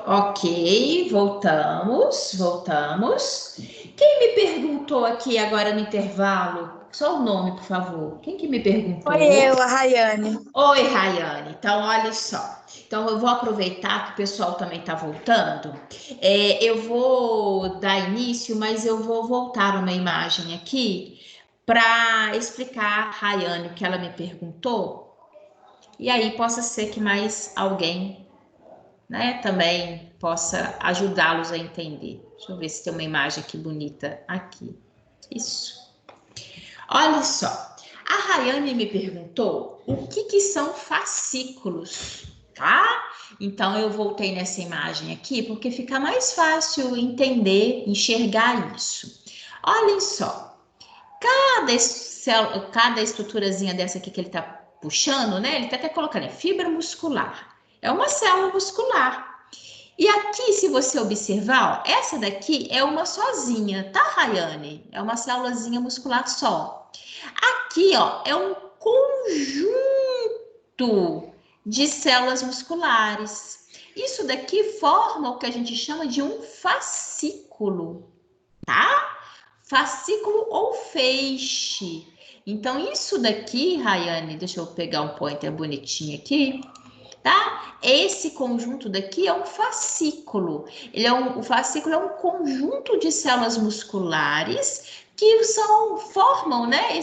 Ok, voltamos. Quem me perguntou aqui agora no intervalo? Só o nome, por favor. Quem que me Oi, perguntou? eu, a Rayane. Oi, Rayane. Então, olha só. Então, eu vou aproveitar que o pessoal também está voltando. Eu vou dar início, mas eu vou voltar uma imagem aqui para explicar a Rayane o que ela me perguntou. E aí, possa ser que mais alguém, né, também possa ajudá-los a entender. Deixa eu ver se tem uma imagem aqui bonita aqui. Isso. Olha só. A Rayane me perguntou o que são fascículos, tá? Então eu voltei nessa imagem aqui porque fica mais fácil entender, enxergar isso. Olhem só. Cada estruturazinha dessa aqui que ele tá puxando, né? Ele tá até colocando fibra muscular. É uma célula muscular. E aqui, se você observar, ó, essa daqui é uma sozinha, tá, Rayane? É uma célulazinha muscular só. Aqui, ó, é um conjunto de células musculares. Isso daqui forma o que a gente chama de um fascículo, tá? Fascículo ou feixe. Então, isso daqui, Rayane, deixa eu pegar um pointer bonitinho aqui, tá? Esse conjunto daqui é um fascículo. O fascículo é um conjunto de células musculares que formam, né?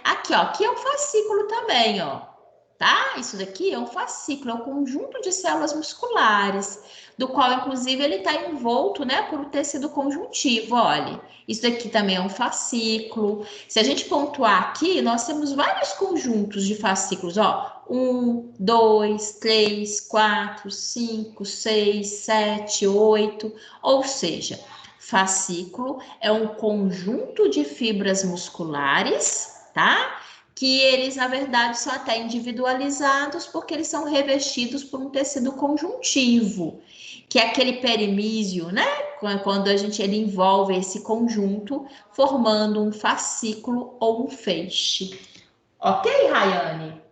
Aqui, ó, aqui é um fascículo também, ó. Tá? Isso daqui é um fascículo, é um conjunto de células musculares, do qual, inclusive, ele está envolto, né, por um tecido conjuntivo. Olha, isso daqui também é um fascículo. Se a gente pontuar aqui, nós temos vários conjuntos de fascículos, ó. 1, 2, 3, 4, 5, 6, 7, 8. Ou seja, fascículo é um conjunto de fibras musculares, tá? Que eles, na verdade, são até individualizados porque eles são revestidos por um tecido conjuntivo, que é aquele perimísio, né? Quando ele envolve esse conjunto, formando um fascículo ou um feixe. Ok, Rayane?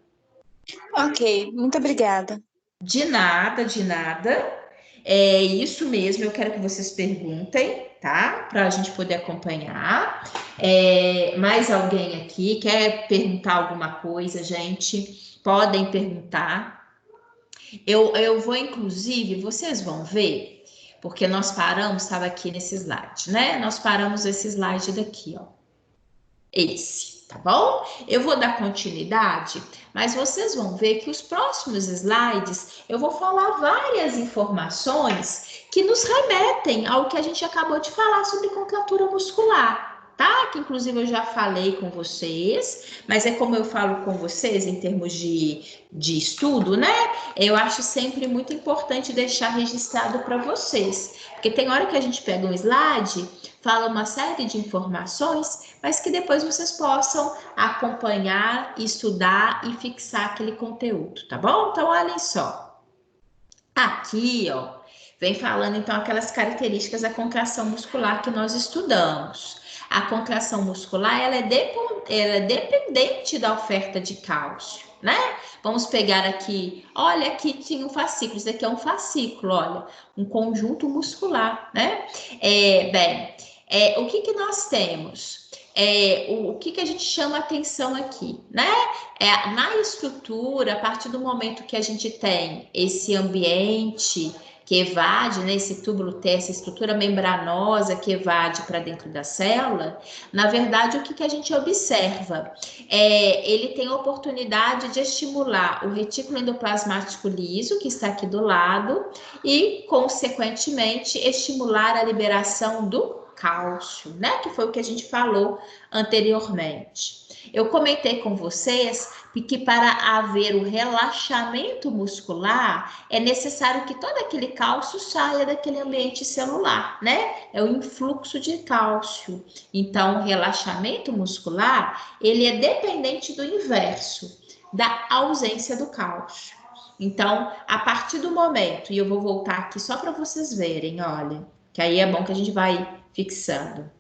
Ok, muito obrigada. De nada, de nada. É isso mesmo, eu quero que vocês perguntem, tá? Para a gente poder acompanhar. Mais alguém aqui quer perguntar alguma coisa, gente? Podem perguntar. Eu vou, inclusive, vocês vão ver, porque nós paramos, estava aqui nesse slide, né? Nós paramos esse slide daqui, ó. Esse, tá bom? Eu vou dar continuidade, mas vocês vão ver que os próximos slides eu vou falar várias informações que nos remetem ao que a gente acabou de falar sobre contratura muscular, tá? Que inclusive eu já falei com vocês, mas é como eu falo com vocês em termos de estudo, né? Eu acho sempre muito importante deixar registrado para vocês, porque tem hora que a gente pega um slide, fala uma série de informações, mas que depois vocês possam acompanhar, estudar e fixar aquele conteúdo, tá bom? Então, olhem só. Aqui, ó, vem falando então aquelas características da contração muscular que nós estudamos. A contração muscular, ela é dependente da oferta de cálcio, né? Vamos pegar aqui, olha, aqui tinha um fascículo, isso aqui é um fascículo, olha, um conjunto muscular, né? O que nós temos? O que a gente chama atenção aqui, né? Na estrutura, a partir do momento que a gente tem esse ambiente que evade, né, esse túbulo T, essa estrutura membranosa que evade para dentro da célula, na verdade, o que a gente observa? Ele tem a oportunidade de estimular o retículo endoplasmático liso, que está aqui do lado, e, consequentemente, estimular a liberação do cálcio, né? Que foi o que a gente falou anteriormente. Eu comentei com vocês que para haver o relaxamento muscular é necessário que todo aquele cálcio saia daquele ambiente celular, né? É o influxo de cálcio. Então, o relaxamento muscular, ele é dependente do inverso, da ausência do cálcio. Então, a partir do momento, e eu vou voltar aqui só para vocês verem, olha, que aí é bom que a gente vai fixando.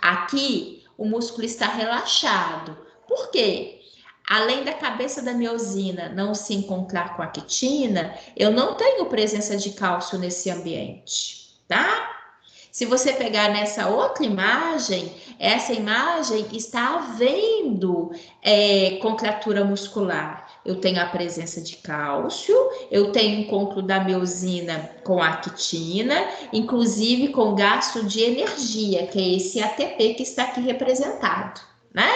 Aqui, o músculo está relaxado. Por quê? além da cabeça da miosina não se encontrar com a quitina, eu não tenho presença de cálcio nesse ambiente, tá? Se você pegar nessa outra imagem, essa imagem está havendo contratura muscular. Eu tenho a presença de cálcio, eu tenho encontro da miosina com a actina, inclusive com gasto de energia, que é esse ATP que está aqui representado, né?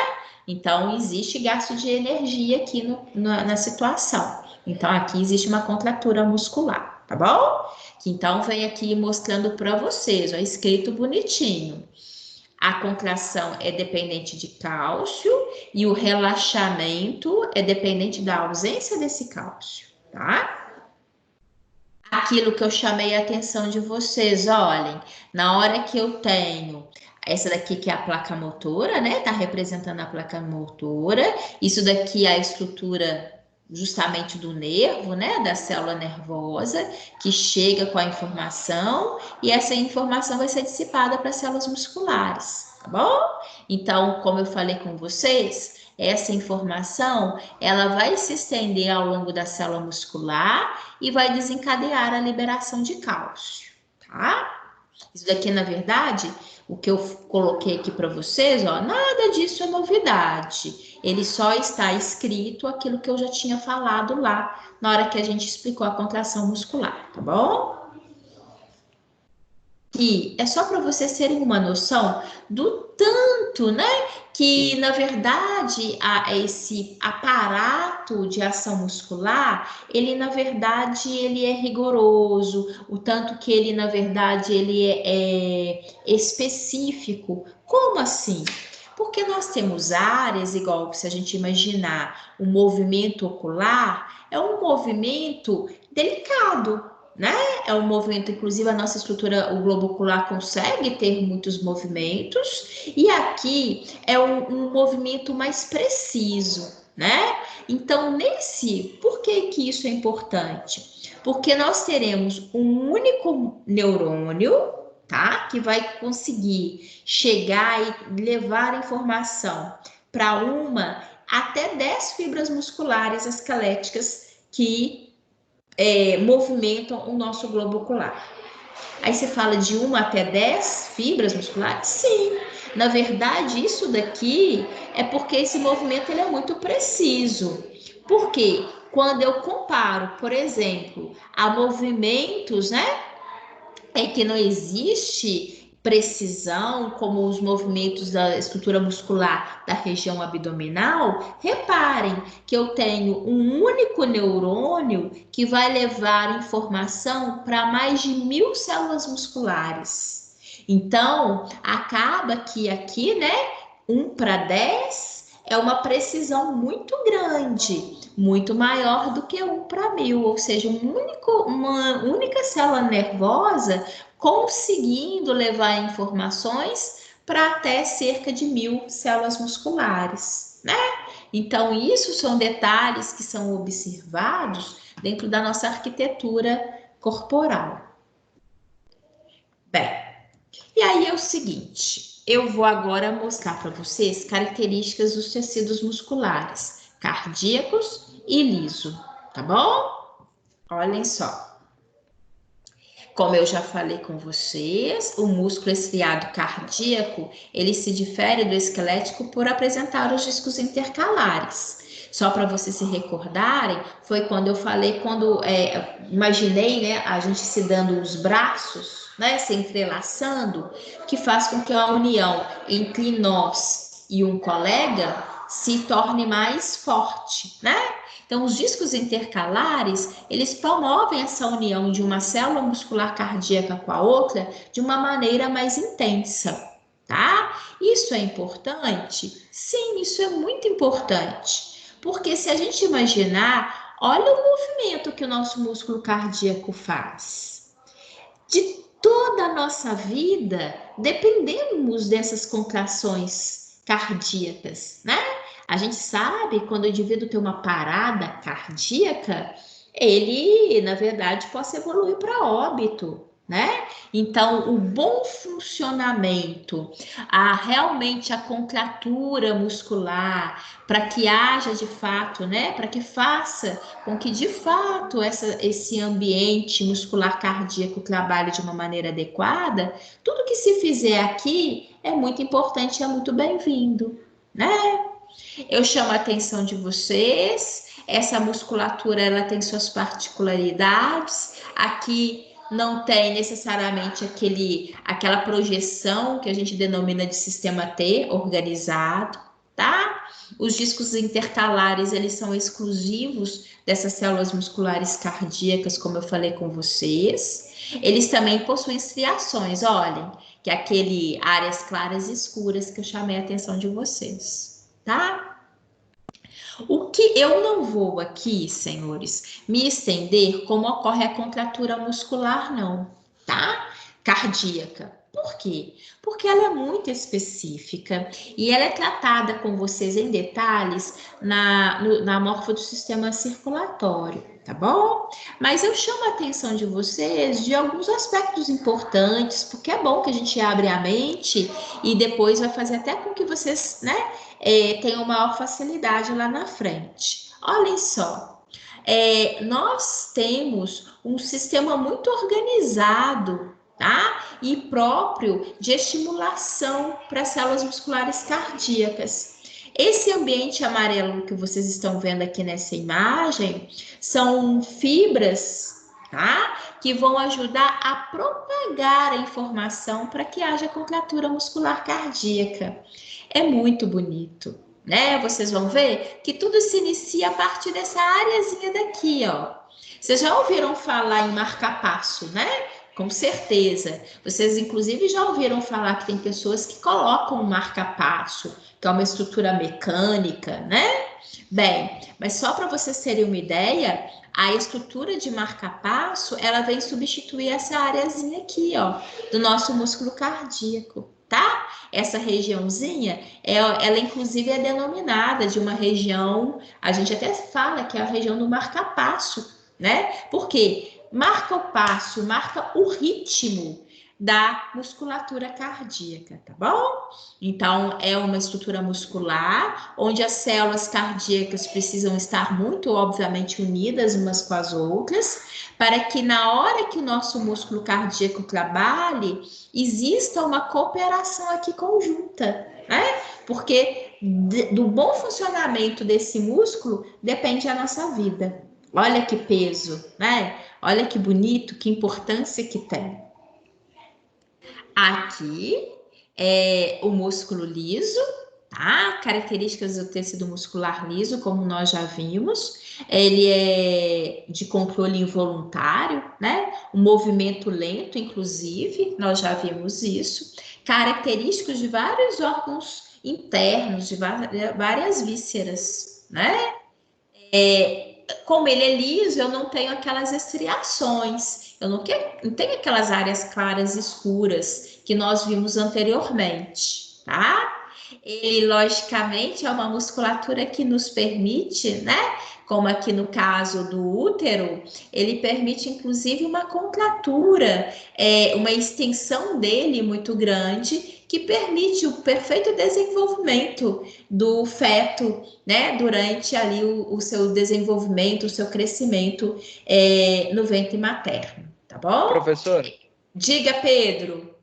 Então, existe gasto de energia aqui na situação. Então, aqui existe uma contratura muscular, tá bom? Então, vem aqui mostrando para vocês, ó, escrito bonitinho. A contração é dependente de cálcio e o relaxamento é dependente da ausência desse cálcio, tá? Aquilo que eu chamei a atenção de vocês, olhem, na hora que eu tenho essa daqui que é a placa motora, né? Tá representando a placa motora. Isso daqui é a estrutura justamente do nervo, né? Da célula nervosa, que chega com a informação e essa informação vai ser dissipada para as células musculares, tá bom? Então, como eu falei com vocês, essa informação, ela vai se estender ao longo da célula muscular e vai desencadear a liberação de cálcio, tá? Isso daqui, na verdade, o que eu coloquei aqui para vocês, ó, nada disso é novidade. Ele só está escrito aquilo que eu já tinha falado lá na hora que a gente explicou a contração muscular, tá bom? E é só para vocês terem uma noção do tanto, né, que na verdade esse aparato de ação muscular, ele na verdade ele é rigoroso, o tanto que ele na verdade ele é específico. Como assim? Porque nós temos áreas, igual se a gente imaginar o movimento ocular, é um movimento delicado, né? É um movimento, inclusive a nossa estrutura, o globo ocular consegue ter muitos movimentos, e aqui é um movimento mais preciso, né? Então, por que isso é importante? Porque nós teremos um único neurônio, tá? Que vai conseguir chegar e levar informação para uma até 10 fibras musculares esqueléticas que movimentam o nosso globo ocular. Aí você fala de 1 até 10 fibras musculares? Sim. Na verdade, isso daqui é porque esse movimento ele é muito preciso. Por quê? Quando eu comparo, por exemplo, a movimentos, né? É que não existe precisão, como os movimentos da estrutura muscular da região abdominal. Reparem que eu tenho um único neurônio que vai levar informação para mais de 1000 células musculares. Então, acaba que aqui, né, 1 para 10 é uma precisão muito grande, muito maior do que 1 para 1000, ou seja, uma única célula nervosa conseguindo levar informações para até cerca de 1000 células musculares, né? Então, isso são detalhes que são observados dentro da nossa arquitetura corporal. Bem, e aí é o seguinte, eu vou agora mostrar para vocês características dos tecidos musculares, cardíacos e liso, tá bom? Olhem só. Como eu já falei com vocês, o músculo estriado cardíaco, ele se difere do esquelético por apresentar os discos intercalares. Só para vocês se recordarem, foi quando eu falei, imaginei, né, a gente se dando os braços, né, se entrelaçando, que faz com que a união entre nós e um colega se torne mais forte, né? Então, os discos intercalares, eles promovem essa união de uma célula muscular cardíaca com a outra de uma maneira mais intensa, tá? Isso é importante? Sim, isso é muito importante. Porque se a gente imaginar, olha o movimento que o nosso músculo cardíaco faz. De toda a nossa vida, dependemos dessas contrações cardíacas, né? A gente sabe quando o indivíduo tem uma parada cardíaca, ele, na verdade, pode evoluir para óbito, né? Então, o bom funcionamento, realmente a contratura muscular, para que haja de fato, né? Para que faça com que de fato esse ambiente muscular cardíaco trabalhe de uma maneira adequada, tudo que se fizer aqui é muito importante, é muito bem-vindo, né? Eu chamo a atenção de vocês. Essa musculatura ela tem suas particularidades. Aqui não tem necessariamente aquela projeção que a gente denomina de sistema T organizado, tá? Os discos intercalares eles são exclusivos dessas células musculares cardíacas, como eu falei com vocês. Eles também possuem estriações, olhem, que é aquele áreas claras e escuras que eu chamei a atenção de vocês, tá? O que eu não vou aqui, senhores, me estender como ocorre a contratura muscular, não, tá? Cardíaca. Por quê? Porque ela é muito específica e ela é tratada com vocês em detalhes na morfa do sistema circulatório, tá bom? Mas eu chamo a atenção de vocês de alguns aspectos importantes, porque é bom que a gente abre a mente e depois vai fazer até com que vocês, né, tenham maior facilidade lá na frente. Olhem só, nós temos um sistema muito organizado, tá? E próprio de estimulação para células musculares cardíacas. Esse ambiente amarelo que vocês estão vendo aqui nessa imagem são fibras, tá? Que vão ajudar a propagar a informação para que haja contratura muscular cardíaca. É muito bonito, né? Vocês vão ver que tudo se inicia a partir dessa areazinha daqui, ó. Vocês já ouviram falar em marca-passo, né? Com certeza. Vocês, inclusive, já ouviram falar que tem pessoas que colocam um marca-passo, que é uma estrutura mecânica, né? Bem, mas só para vocês terem uma ideia, a estrutura de marca-passo, ela vem substituir essa areazinha aqui, ó, do nosso músculo cardíaco, tá? Essa regiãozinha, ela inclusive é denominada de uma região, a gente até fala que é a região do marca-passo, né? Porque marca o passo, marca o ritmo da musculatura cardíaca, tá bom? Então, é uma estrutura muscular onde as células cardíacas precisam estar muito, obviamente, unidas umas com as outras, para que na hora que o nosso músculo cardíaco trabalhe, exista uma cooperação aqui conjunta, né? Porque do bom funcionamento desse músculo depende a nossa vida. Olha que peso, né? Olha que bonito, que importância que tem. Aqui é o músculo liso, tá? Características do tecido muscular liso, como nós já vimos. Ele é de controle involuntário, né? Um movimento lento, inclusive, nós já vimos isso. Característicos de vários órgãos internos, de várias vísceras, né? Como ele é liso, eu não tenho aquelas estriações, eu não tenho aquelas áreas claras e escuras que nós vimos anteriormente, tá? Ele, logicamente, é uma musculatura que nos permite, né? Como aqui no caso do útero, ele permite, inclusive, uma contratura, uma extensão dele muito grande, que permite o perfeito desenvolvimento do feto, né? Durante ali o seu desenvolvimento, o seu crescimento no ventre materno, tá bom? Professor, Diga, Pedro.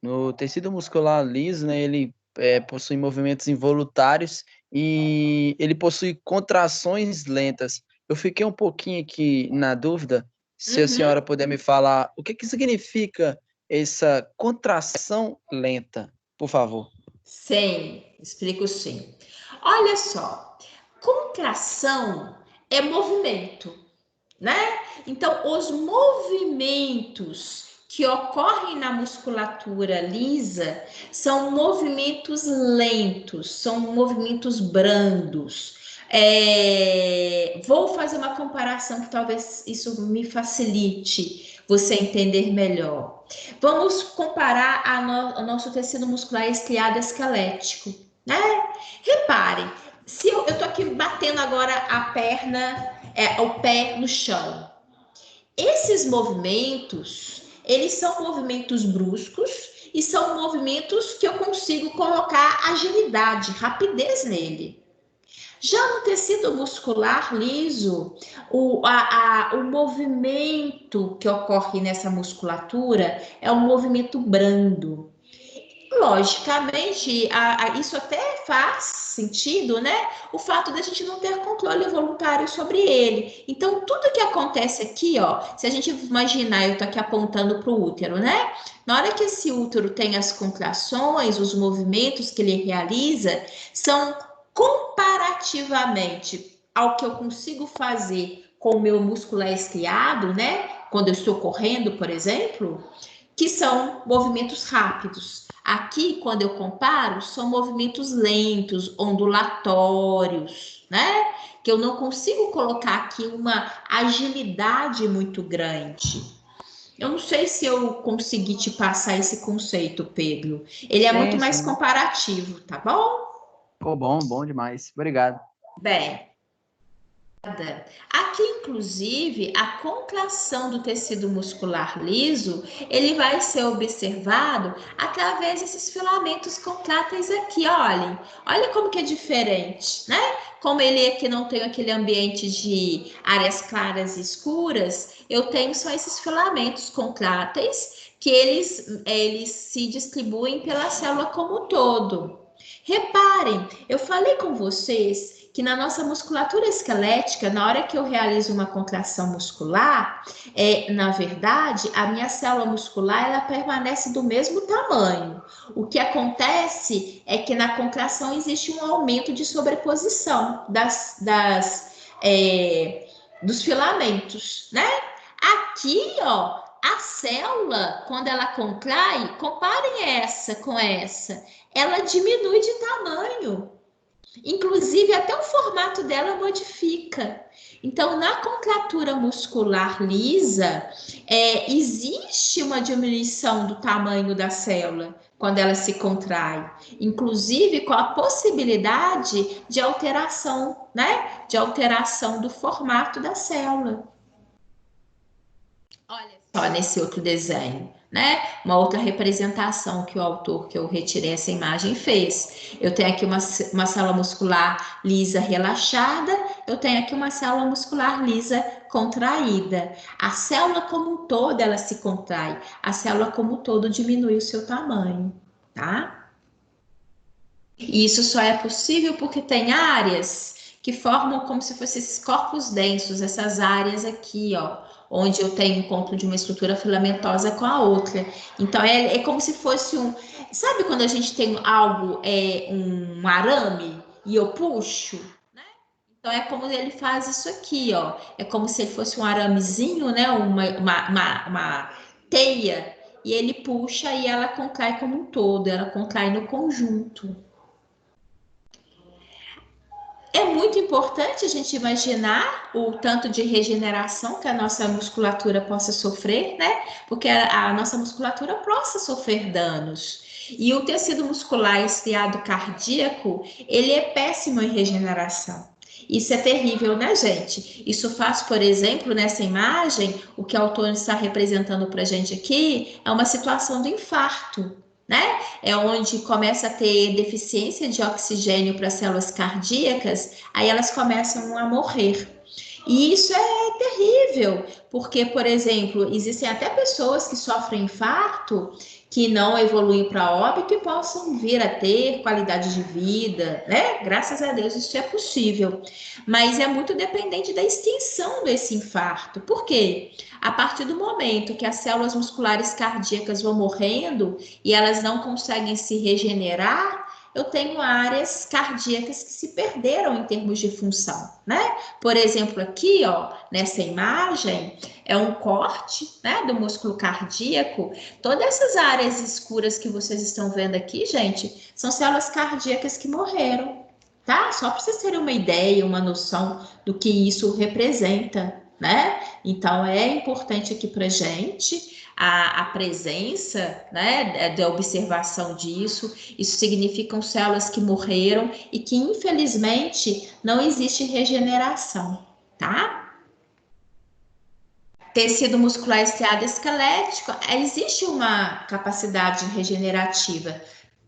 no tecido muscular liso, né, ele possui movimentos involuntários e ele possui contrações lentas. Eu fiquei um pouquinho aqui na dúvida, se a senhora puder me falar o que significa essa contração lenta, por favor. Sim, explico sim. Olha só, contração é movimento, né? Então, os movimentos que ocorrem na musculatura lisa são movimentos lentos, são movimentos brandos. Vou fazer uma comparação que talvez isso me facilite você entender melhor. Vamos comparar o nosso tecido muscular estriado esquelético, né? Reparem, se eu tô aqui batendo agora a perna, o pé no chão. Esses movimentos, eles são movimentos bruscos e são movimentos que eu consigo colocar agilidade, rapidez nele. Já no tecido muscular liso, o movimento que ocorre nessa musculatura é um movimento brando. Logicamente, isso até faz sentido, né? O fato da gente não ter controle voluntário sobre ele. Então, tudo que acontece aqui, ó, se a gente imaginar, eu tô aqui apontando para o útero, né? Na hora que esse útero tem as contrações, os movimentos que ele realiza, são comparativamente ao que eu consigo fazer com o meu músculo estriado, né? Quando eu estou correndo, por exemplo, que são movimentos rápidos. Aqui, quando eu comparo, são movimentos lentos, ondulatórios, né? Que eu não consigo colocar aqui uma agilidade muito grande. Eu não sei se eu consegui te passar esse conceito, Pedro. Ele é muito mais Sim. comparativo, tá bom? Ficou bom, bom demais. Obrigado. Bem, aqui, inclusive, a contração do tecido muscular liso, ele vai ser observado através desses filamentos contráteis aqui, olhem. Olha como que é diferente, né? Como ele aqui não tem aquele ambiente de áreas claras e escuras, eu tenho só esses filamentos contráteis que eles se distribuem pela célula como um todo. Reparem, eu falei com vocês que na nossa musculatura esquelética, na hora que eu realizo uma contração muscular, na verdade, a minha célula muscular ela permanece do mesmo tamanho. O que acontece é que na contração existe um aumento de sobreposição dos filamentos, né? Aqui, ó, a célula, quando ela contrai, comparem essa com essa, ela diminui de tamanho. Inclusive, até o formato dela modifica. Então, na contratura muscular lisa, existe uma diminuição do tamanho da célula quando ela se contrai, inclusive com a possibilidade de alteração, né? De alteração do formato da célula. Olha só nesse outro desenho, né? Uma outra representação que o autor que eu retirei essa imagem fez. Eu tenho aqui uma célula muscular lisa relaxada, eu tenho aqui uma célula muscular lisa contraída. A célula como um todo, ela se contrai. A célula como um todo diminui o seu tamanho, tá? E isso só é possível porque tem áreas que formam como se fossem esses corpos densos, essas áreas aqui, ó, onde eu tenho encontro de uma estrutura filamentosa com a outra. Então, é como se fosse um... Sabe quando a gente tem algo, um arame, e eu puxo? Né? Então, é como ele faz isso aqui, ó. É como se ele fosse um aramezinho, né? Uma teia, e ele puxa e ela contrai como um todo, ela contrai no conjunto. É muito importante a gente imaginar o tanto de regeneração que a nossa musculatura possa sofrer, né? Porque a nossa musculatura possa sofrer danos. E o tecido muscular estriado cardíaco, ele é péssimo em regeneração. Isso é terrível, né, gente? Isso faz, por exemplo, nessa imagem, o que o autor está representando para a gente aqui é uma situação do infarto, né? É onde começa a ter deficiência de oxigênio para as células cardíacas, aí elas começam a morrer. E isso é terrível, porque, por exemplo, existem até pessoas que sofrem infarto que não evoluem para óbito e possam vir a ter qualidade de vida, né? Graças a Deus isso é possível. Mas é muito dependente da extensão desse infarto. Por quê? A partir do momento que as células musculares cardíacas vão morrendo e elas não conseguem se regenerar, eu tenho áreas cardíacas que se perderam em termos de função, né? Por exemplo, aqui, ó, nessa imagem, é um corte, né, do músculo cardíaco. Todas essas áreas escuras que vocês estão vendo aqui, gente, são células cardíacas que morreram, tá? Só para vocês terem uma ideia, uma noção do que isso representa, né? Então, é importante aqui para gente a presença, né, da observação disso. Isso significam células que morreram e que, infelizmente, não existe regeneração, tá? Tecido muscular estriado esquelético, existe uma capacidade regenerativa.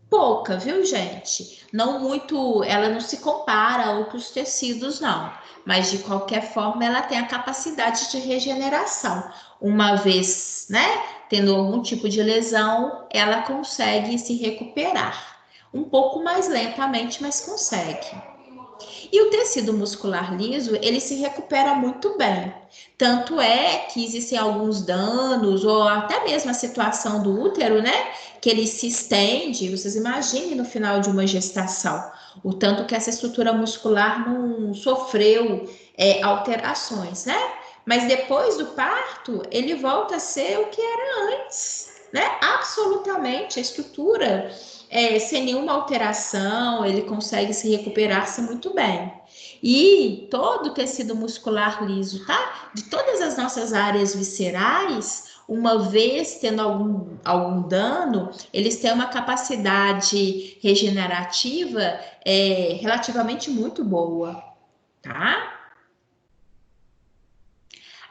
Pouca, viu, gente? Não muito, ela não se compara a outros tecidos, não. Mas, de qualquer forma, ela tem a capacidade de regeneração. Uma vez, né, tendo algum tipo de lesão, ela consegue se recuperar. Um pouco mais lentamente, mas consegue. E o tecido muscular liso, ele se recupera muito bem. Tanto é que existem alguns danos, ou até mesmo a situação do útero, né? Que ele se estende. Vocês imaginem no final de uma gestação, o tanto que essa estrutura muscular não sofreu alterações, né? Mas depois do parto, ele volta a ser o que era antes, né? Absolutamente, a estrutura sem nenhuma alteração, ele consegue se recuperar-se muito bem. E todo o tecido muscular liso, tá? De todas as nossas áreas viscerais, uma vez tendo algum dano, eles têm uma capacidade regenerativa relativamente muito boa, tá?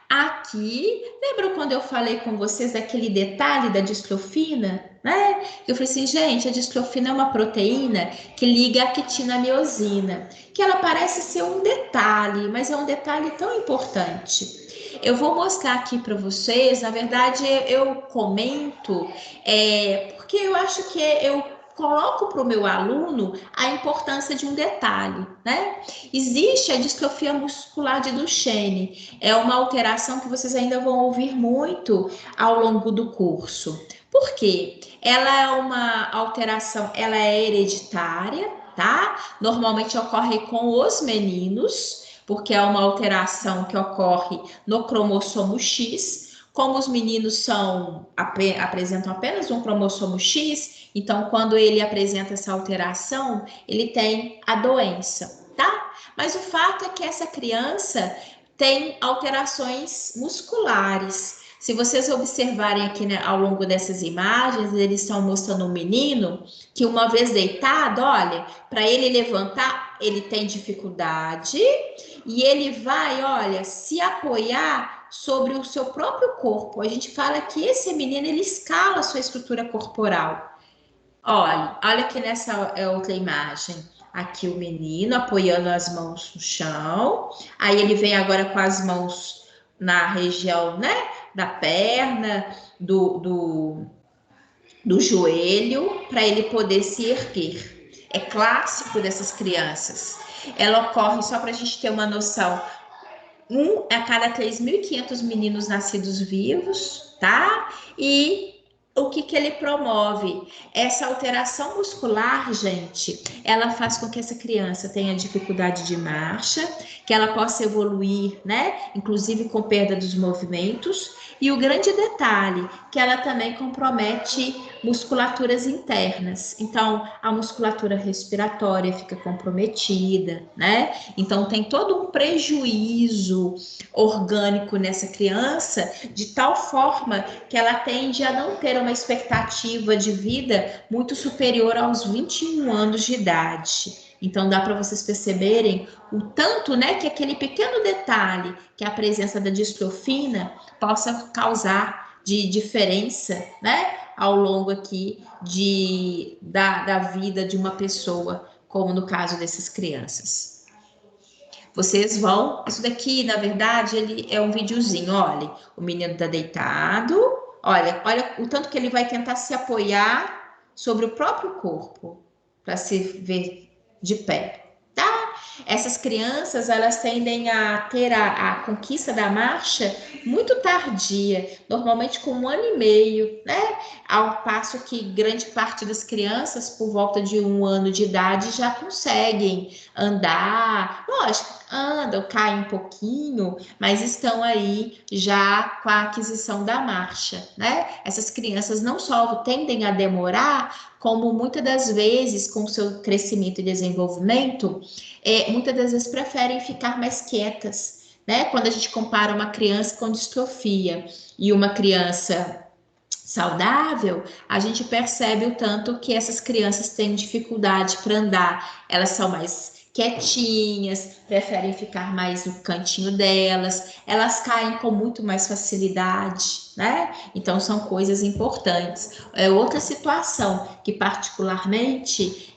Aqui, lembra quando eu falei com vocês daquele detalhe da distrofina, né? Eu falei assim, gente, a distrofina é uma proteína que liga a quitina à miosina, que ela parece ser um detalhe, mas é um detalhe tão importante. Eu vou mostrar aqui para vocês, na verdade, eu comento, porque eu acho que eu coloco para o meu aluno a importância de um detalhe, né? Existe a distrofia muscular de Duchenne, é uma alteração que vocês ainda vão ouvir muito ao longo do curso. Por quê? Ela é uma alteração, ela é hereditária, tá? Normalmente ocorre com os meninos, porque é uma alteração que ocorre no cromossomo X. Como os meninos apresentam apenas um cromossomo X, então quando ele apresenta essa alteração, ele tem a doença, tá? Mas o fato é que essa criança tem alterações musculares. Se vocês observarem aqui, né, ao longo dessas imagens, eles estão mostrando um menino que, uma vez deitado, olha, para ele levantar, ele tem dificuldade e ele vai, olha, se apoiar sobre o seu próprio corpo. A gente fala que esse menino, ele escala a sua estrutura corporal. Olha aqui nessa outra imagem. Aqui o menino apoiando as mãos no chão. Aí ele vem agora com as mãos na região, né, da perna, do joelho, para ele poder se erguer. É clássico dessas crianças. Ela ocorre, só para a gente ter uma noção, a cada 3.500 meninos nascidos vivos, tá? E o que ele promove? Essa alteração muscular, gente, ela faz com que essa criança tenha dificuldade de marcha, que ela possa evoluir, né? Inclusive com perda dos movimentos. E o grande detalhe, que ela também compromete musculaturas internas. Então, a musculatura respiratória fica comprometida, né? Então, tem todo um prejuízo orgânico nessa criança, de tal forma que ela tende a não ter uma expectativa de vida muito superior aos 21 anos de idade. Então, dá para vocês perceberem o tanto, né, que aquele pequeno detalhe, que a presença da distrofina possa causar de diferença, né, ao longo aqui da vida de uma pessoa, como no caso dessas crianças. Vocês vão, isso daqui, na verdade, ele é um videozinho, olha, o menino tá deitado, olha o tanto que ele vai tentar se apoiar sobre o próprio corpo, para se ver de pé, tá? Essas crianças, elas tendem a ter a conquista da marcha muito tardia, normalmente com 1 ano e meio, né? Ao passo que grande parte das crianças, por volta de 1 ano de idade, já conseguem andar. Lógico, andam, caem um pouquinho, mas estão aí já com a aquisição da marcha, né? Essas crianças não só tendem a demorar, como muitas das vezes, com o seu crescimento e desenvolvimento, muitas das vezes preferem ficar mais quietas, né? Quando a gente compara uma criança com distrofia e uma criança saudável, a gente percebe o tanto que essas crianças têm dificuldade para andar, elas são mais quietinhas, preferem ficar mais no cantinho delas, elas caem com muito mais facilidade, né? Então, são coisas importantes. Outra situação que particularmente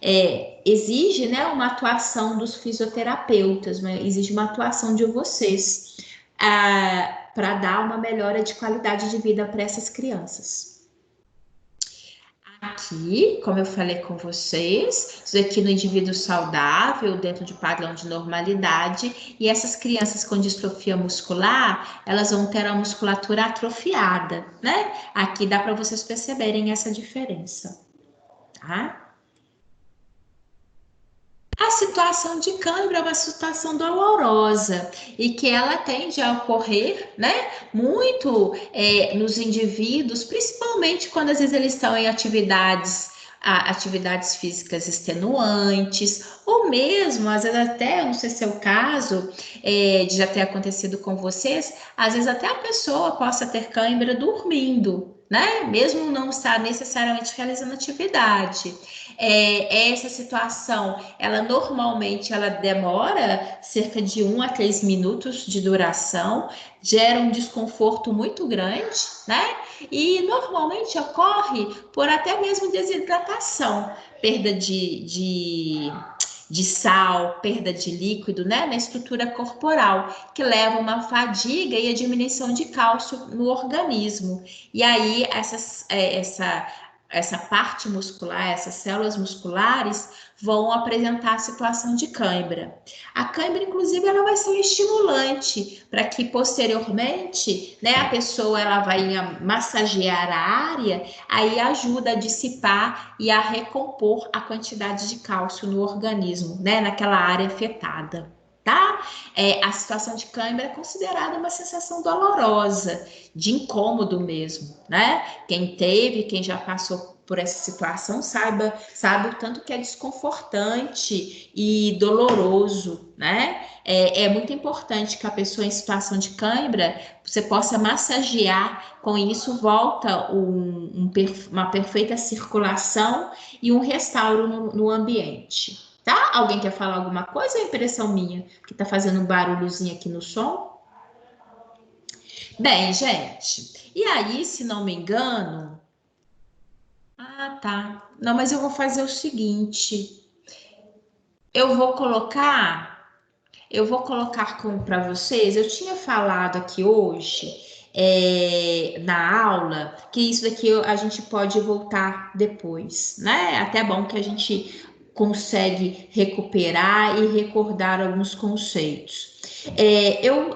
exige, né, uma atuação dos fisioterapeutas, né? Exige uma atuação de vocês para dar uma melhora de qualidade de vida para essas crianças. Aqui, como eu falei com vocês, isso aqui no indivíduo saudável, dentro de padrão de normalidade, e essas crianças com distrofia muscular, elas vão ter a musculatura atrofiada, né? Aqui dá para vocês perceberem essa diferença, tá? A situação de cãibra é uma situação dolorosa e que ela tende a ocorrer, né, muito nos indivíduos, principalmente quando às vezes eles estão em atividades físicas extenuantes, ou mesmo, às vezes até, não sei se é o caso, de já ter acontecido com vocês, às vezes até a pessoa possa ter cãibra dormindo, né, mesmo não estar necessariamente realizando atividade. Essa situação, ela normalmente demora cerca de 1 a 3 minutos de duração, gera um desconforto muito grande, né? E normalmente ocorre por até mesmo desidratação, perda de sal, perda de líquido, né, na estrutura corporal, que leva a uma fadiga e a diminuição de cálcio no organismo. E aí essa parte muscular, essas células musculares vão apresentar a situação de cãibra. A cãibra, inclusive, ela vai ser um estimulante para que posteriormente, né, a pessoa ela vai massagear a área, aí ajuda a dissipar e a recompor a quantidade de cálcio no organismo, né, naquela área afetada. Tá? A situação de cãibra é considerada uma sensação dolorosa, de incômodo mesmo, né? Quem teve, quem já passou por essa situação, sabe o tanto que é desconfortante e doloroso, né? É muito importante que a pessoa em situação de cãibra, você possa massagear, com isso volta uma perfeita circulação e um restauro no ambiente. Tá? Alguém quer falar alguma coisa ou é impressão minha que tá fazendo um barulhozinho aqui no som? Bem, gente, e aí, se não me engano... Ah, tá. Não, mas eu vou fazer o seguinte. Eu vou colocar para vocês, eu tinha falado aqui hoje, na aula, que isso daqui a gente pode voltar depois, né? Até bom que a gente consegue recuperar e recordar alguns conceitos.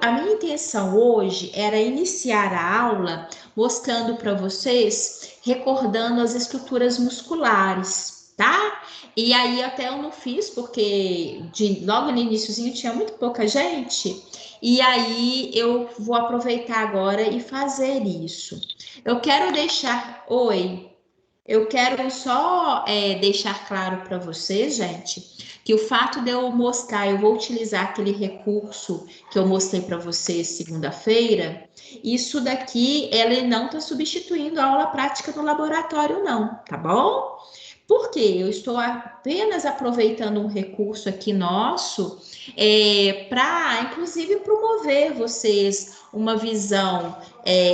A minha intenção hoje era iniciar a aula mostrando para vocês, recordando as estruturas musculares, tá? E aí até eu não fiz, porque logo no iniciozinho tinha muito pouca gente, e aí eu vou aproveitar agora e fazer isso. Eu quero deixar... Oi... Eu quero só deixar claro para vocês, gente, que o fato de eu mostrar, eu vou utilizar aquele recurso que eu mostrei para vocês segunda-feira, isso daqui, ele não está substituindo a aula prática no laboratório, não, tá bom? Porque eu estou apenas aproveitando um recurso aqui nosso para, inclusive, promover vocês uma visão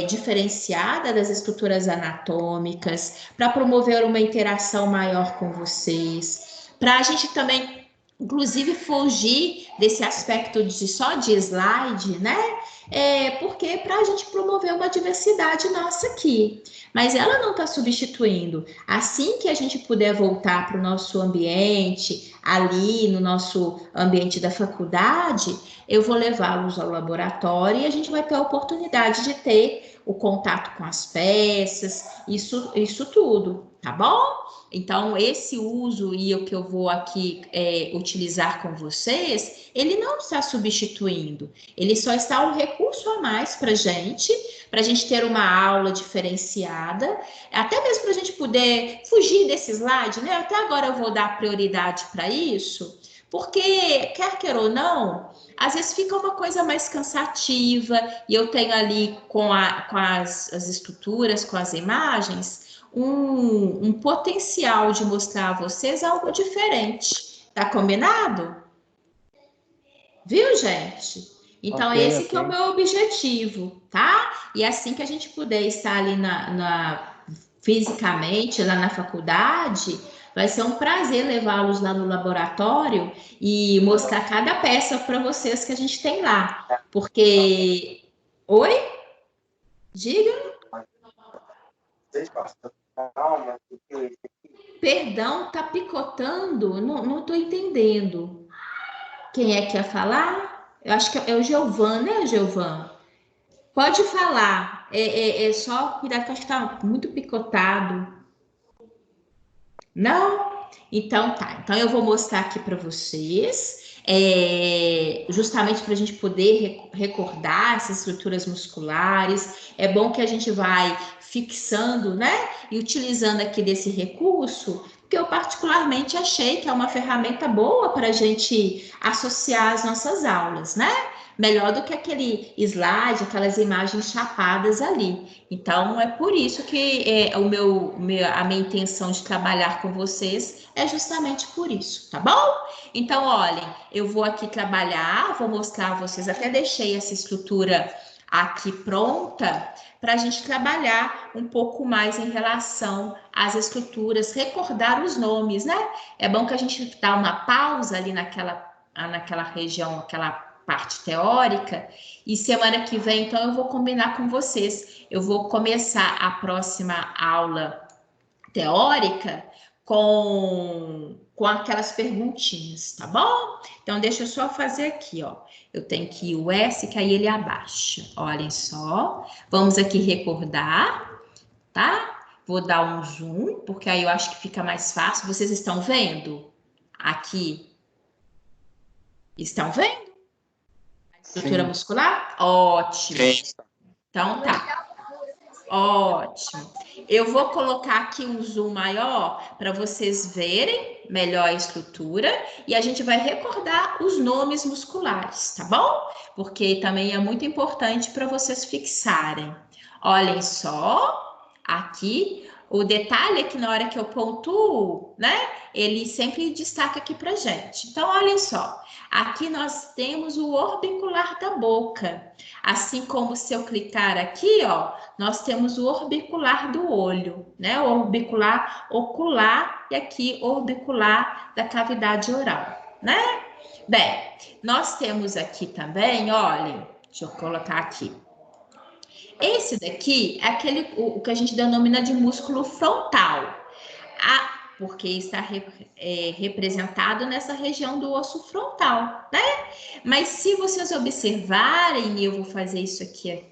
diferenciada das estruturas anatômicas, para promover uma interação maior com vocês, para a gente também, inclusive, fugir desse aspecto só de slide, né? Porque para a gente promover uma diversidade nossa aqui. Mas ela não está substituindo. Assim que a gente puder voltar para o nosso ambiente, ali no nosso ambiente da faculdade, eu vou levá-los ao laboratório e a gente vai ter a oportunidade de ter o contato com as peças, isso tudo, tá bom? Então, esse uso e o que eu vou aqui utilizar com vocês, ele não está substituindo, ele só está um recurso a mais para a gente ter uma aula diferenciada, até mesmo para a gente poder fugir desse slide, né? Até agora eu vou dar prioridade para isso, porque, quer queira ou não, às vezes fica uma coisa mais cansativa, e eu tenho ali com as estruturas, com as imagens, um potencial de mostrar a vocês algo diferente. Tá combinado? Viu, gente? Então, Ok, esse que é o ok. meu objetivo, tá? E assim que a gente puder estar ali fisicamente, lá na faculdade, vai ser um prazer levá-los lá no laboratório e mostrar cada peça para vocês que a gente tem lá. Porque. Oi? Diga? Perdão, tá picotando? Não tô entendendo. Quem é que ia falar? Eu acho que é o Giovan, né, Giovan? Pode falar. É só cuidado que eu acho que tá muito picotado. Não? Então tá. Então eu vou mostrar aqui para vocês, justamente para a gente poder recordar essas estruturas musculares. É bom que a gente vai fixando, né? E utilizando aqui desse recurso, porque eu particularmente achei que é uma ferramenta boa para a gente associar as nossas aulas, né? Melhor do que aquele slide, aquelas imagens chapadas ali. Então, é por isso que a minha intenção de trabalhar com vocês é justamente por isso, tá bom? Então, olhem, eu vou aqui trabalhar, vou mostrar a vocês, até deixei essa estrutura aqui pronta para a gente trabalhar um pouco mais em relação às estruturas, recordar os nomes, né? É bom que a gente dá uma pausa ali naquela região, aquela parte teórica, e semana que vem, então, eu vou combinar com vocês. Eu vou começar a próxima aula teórica com aquelas perguntinhas, tá bom? Então, deixa eu só fazer aqui, ó. Eu tenho que ir o S, que aí ele abaixa. Olhem só. Vamos aqui recordar, tá? Vou dar um zoom, porque aí eu acho que fica mais fácil. Vocês estão vendo? Aqui. Estão vendo? Estrutura Sim. muscular? Ótimo. Sim. Então, tá. Ótimo. Eu vou colocar aqui um zoom maior para vocês verem melhor a estrutura e a gente vai recordar os nomes musculares, tá bom? Porque também é muito importante para vocês fixarem. Olhem só, aqui o detalhe é que na hora que eu pontuo, né? Ele sempre destaca aqui para gente. Então, olhem só, aqui nós temos o orbicular da boca. Assim como se eu clicar aqui, ó, nós temos o orbicular do olho, né? O orbicular ocular e aqui o orbicular da cavidade oral, né? Bem, nós temos aqui também, olhem, deixa eu colocar aqui. Esse daqui é o que a gente denomina de músculo frontal. Porque está representado nessa região do osso frontal, né? Mas se vocês observarem, eu vou fazer isso aqui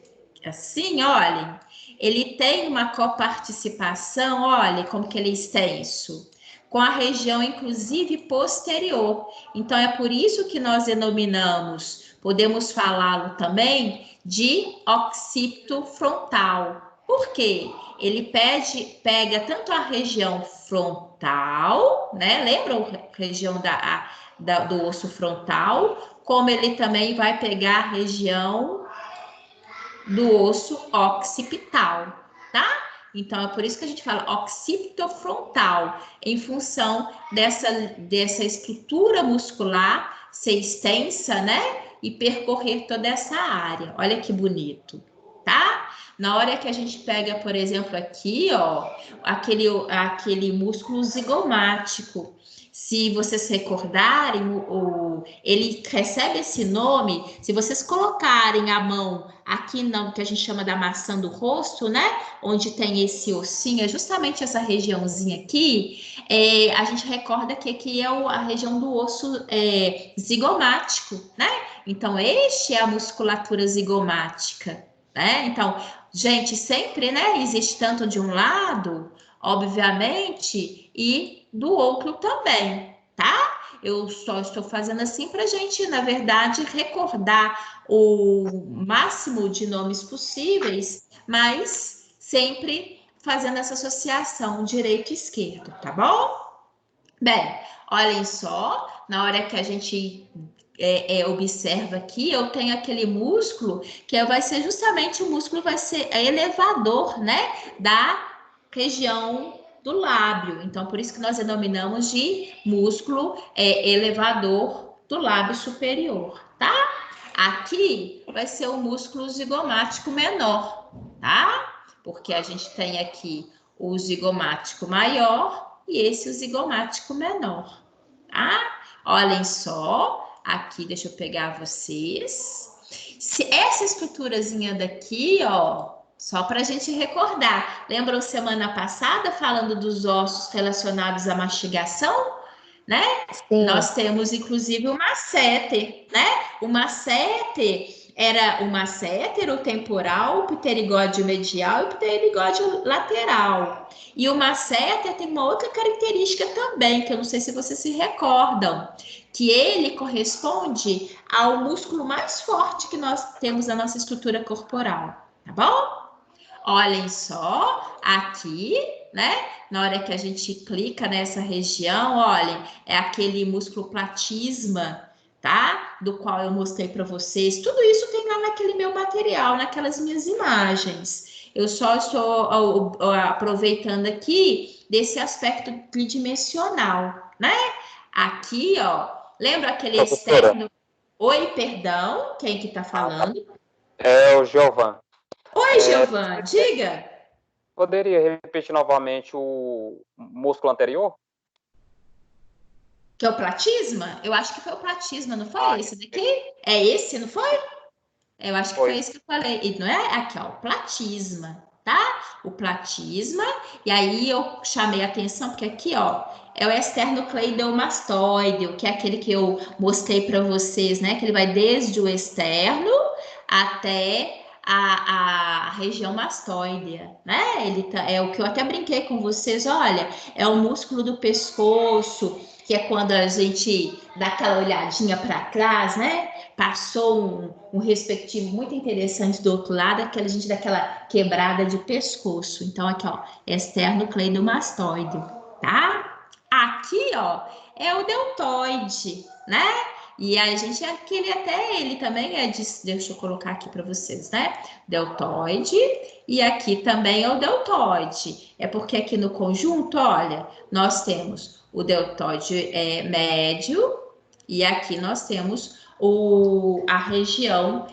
assim, olhem, ele tem uma coparticipação, olha como que ele é extenso, com a região, inclusive, posterior. Então, é por isso que nós denominamos, podemos falá-lo também, de occipito frontal. Por quê? Ele pega tanto a região frontal, né? Lembra a região do osso frontal, como ele também vai pegar a região do osso occipital, tá? Então, é por isso que a gente fala occipitofrontal, em função dessa estrutura muscular ser extensa, né? E percorrer toda essa área. Olha que bonito, tá? Na hora que a gente pega, por exemplo, aqui, ó, aquele músculo zigomático. Se vocês recordarem, ele recebe esse nome, se vocês colocarem a mão aqui no que a gente chama da maçã do rosto, né? Onde tem esse ossinho, é justamente essa regiãozinha aqui, a gente recorda que aqui é a região do osso zigomático, né? Então, este é a musculatura zigomática, né? Então, gente, sempre, né? Existe tanto de um lado, obviamente, e do outro também, tá? Eu só estou fazendo assim para a gente, na verdade, recordar o máximo de nomes possíveis, mas sempre fazendo essa associação direito e esquerdo, tá bom? Bem, olhem só, na hora que a gente observa aqui, eu tenho aquele músculo que vai ser justamente o músculo, vai ser elevador, né, da região do lábio. Então, por isso que nós denominamos de músculo elevador do lábio superior, tá? Aqui vai ser o músculo zigomático menor, tá? Porque a gente tem aqui o zigomático maior e esse o zigomático menor, tá? Olhem só, aqui deixa eu pegar vocês. Se essa estruturazinha daqui, ó, só para a gente recordar, lembram semana passada falando dos ossos relacionados à mastigação, né? Sim. Nós temos inclusive o masséter, né? O masséter era o masséter, o temporal, o pterigódeo medial e o pterigódeo lateral. E o masséter tem uma outra característica também, que eu não sei se vocês se recordam, que ele corresponde ao músculo mais forte que nós temos na nossa estrutura corporal, tá bom? Olhem só, aqui, né? Na hora que a gente clica nessa região, olhem, é aquele músculo platisma, tá? Do qual eu mostrei para vocês. Tudo isso tem lá naquele meu material, naquelas minhas imagens. Eu só estou aproveitando aqui desse aspecto tridimensional, né? Aqui, ó, lembra aquele Professora. externo? Oi, perdão, quem que tá falando? É o Giovan. Oi, Giovan, diga. Poderia repetir novamente o músculo anterior? Que é o platisma? Eu acho que foi o platisma, não foi esse daqui? É esse, não foi? Eu acho que foi esse que eu falei. E não é? Aqui, ó, o platisma, tá? O platisma. E aí eu chamei a atenção, porque aqui, ó, é o esternocleidomastoideo, que é aquele que eu mostrei para vocês, né? Que ele vai desde o externo até a região mastoidea, né? Ele é o que eu até brinquei com vocês, olha, é o músculo do pescoço, que é quando a gente dá aquela olhadinha para trás, né? Passou um respectivo muito interessante do outro lado, aquela gente daquela quebrada de pescoço. Então, aqui, ó, esternocleidomastoideo, tá? Aqui, ó, é o deltoide, né? E a gente, aquele até ele também é de, deixa eu colocar aqui para vocês, né? Deltoide, e aqui também é o deltoide. É porque aqui no conjunto, olha, nós temos o deltoide médio, e aqui nós temos a região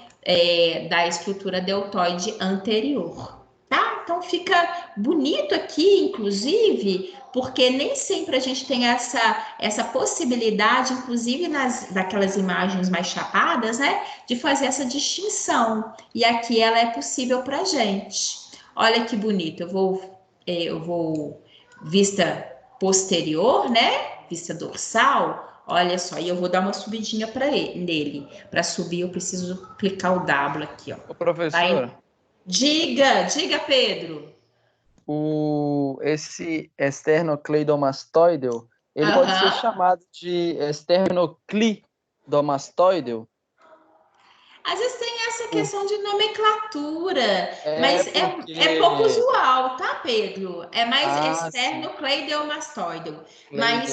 da estrutura deltoide anterior, tá? Então fica bonito aqui, inclusive, porque nem sempre a gente tem essa possibilidade, inclusive daquelas imagens mais chapadas, né? De fazer essa distinção. E aqui ela é possível para a gente. Olha que bonito, eu vou vista posterior, né? Vista dorsal. Olha só, e eu vou dar uma subidinha para nele. Para subir, eu preciso clicar o W aqui, ó. Ô, professora. Diga, Pedro. Esse esternocleidomastoideo, ele pode ser chamado de esternocleidomastoideo? Às vezes tem essa questão de nomenclatura, mas é pouco usual, tá, Pedro? É mais esternocleidomastoideo. Mas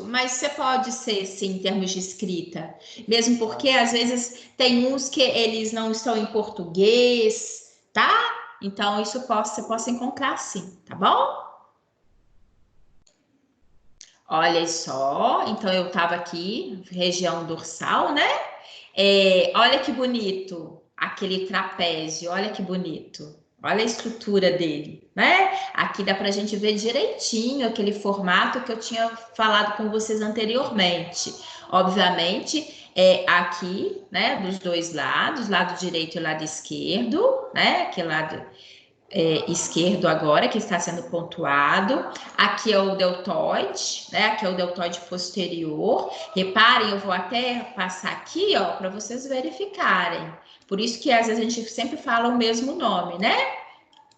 mas você pode ser, sim, em termos de escrita. Mesmo porque, às vezes, tem uns que eles não estão em português, tá? Então, isso você possa encontrar, sim, tá bom? Olha só, então eu estava aqui, região dorsal, né? Olha que bonito, aquele trapézio, olha que bonito. Olha a estrutura dele, né? Aqui dá para a gente ver direitinho aquele formato que eu tinha falado com vocês anteriormente. Obviamente, aqui, né, dos dois lados, lado direito e lado esquerdo, né? Aquele lado esquerdo agora, que está sendo pontuado. Aqui é o deltoide, né? Aqui é o deltoide posterior. Reparem, eu vou até passar aqui, ó, para vocês verificarem. Por isso que às vezes a gente sempre fala o mesmo nome, né?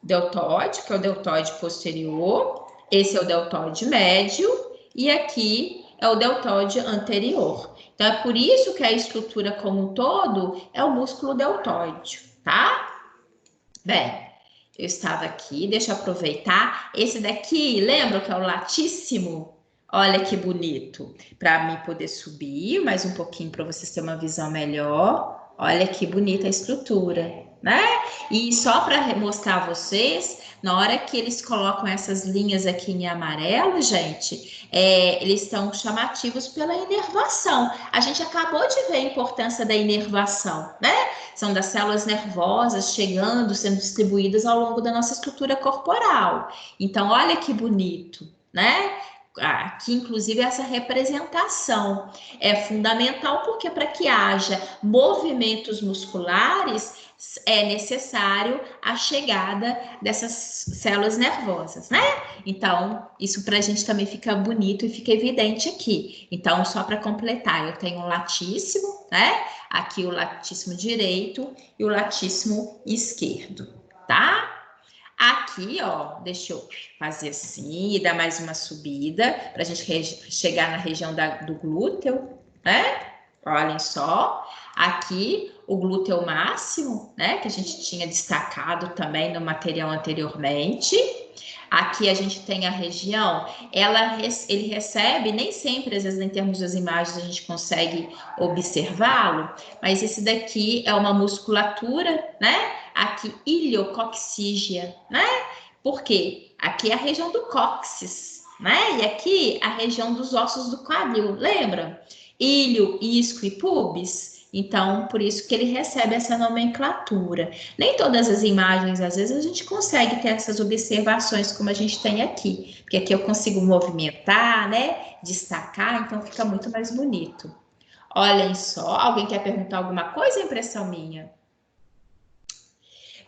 Deltoide, que é o deltoide posterior. Esse é o deltoide médio. E aqui é o deltoide anterior. Então, é por isso que a estrutura como um todo é o músculo deltoide, tá? Bem, eu estava aqui, deixa eu aproveitar. Esse daqui, lembra que é o latíssimo? Olha que bonito. Para mim poder subir mais um pouquinho para vocês terem uma visão melhor. Olha que bonita a estrutura, né? E só para mostrar a vocês, Na hora que eles colocam essas linhas aqui em amarelo, gente, eles estão chamativos pela inervação. A gente acabou de ver a importância da inervação, né? São das células nervosas chegando, sendo distribuídas ao longo da nossa estrutura corporal. Então, olha que bonito, né? Aqui, inclusive, essa representação é fundamental, porque para que haja movimentos musculares, é necessário a chegada dessas células nervosas, né? Então, isso para a gente também fica bonito e fica evidente aqui. Então, só para completar, eu tenho o latíssimo, né? Aqui o latíssimo direito e o latíssimo esquerdo, tá? Aqui, ó, deixa eu fazer assim e dar mais uma subida para a gente chegar na região do glúteo, né? Olhem só, aqui o glúteo máximo, né? Que a gente tinha destacado também no material anteriormente. Aqui a gente tem a região, ele recebe, nem sempre, às vezes, em termos das imagens, a gente consegue observá-lo, mas esse daqui é uma musculatura, né? Aqui, iliococcígea, né? Por quê? Aqui é a região do cóccix, né? E aqui a região dos ossos do quadril, lembra? Ilho, isco e pubis. Então, por isso que ele recebe essa nomenclatura. Nem todas as imagens, às vezes, a gente consegue ter essas observações como a gente tem aqui. Porque aqui eu consigo movimentar, né? Destacar, então fica muito mais bonito. Olhem só, alguém quer perguntar alguma coisa? É impressão minha?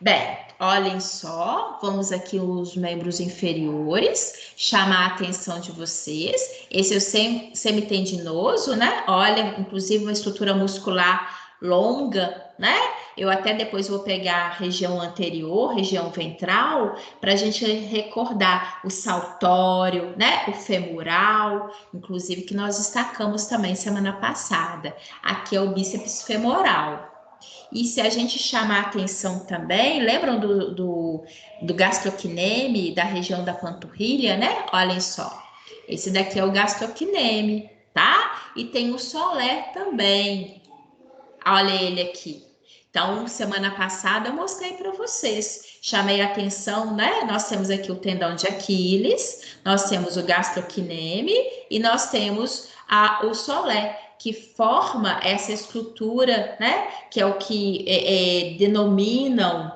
Bem, olhem só, vamos aqui os membros inferiores, chamar a atenção de vocês. Esse é o semitendinoso, né? Olha, inclusive uma estrutura muscular longa, né? Eu até depois vou pegar a região anterior, região ventral, para a gente recordar o saltório, né? O femoral, inclusive que nós destacamos também semana passada. Aqui é o bíceps femoral. E se a gente chamar a atenção também, lembram do gastrocneme, da região da panturrilha, né? Olhem só, esse daqui é o gastrocneme, tá? E tem o soler também, olha ele aqui. Então, semana passada eu mostrei para vocês, chamei a atenção, né? Nós temos aqui o tendão de Aquiles, nós temos o gastrocneme e nós temos o soler, que forma essa estrutura, né? Que é o que denominam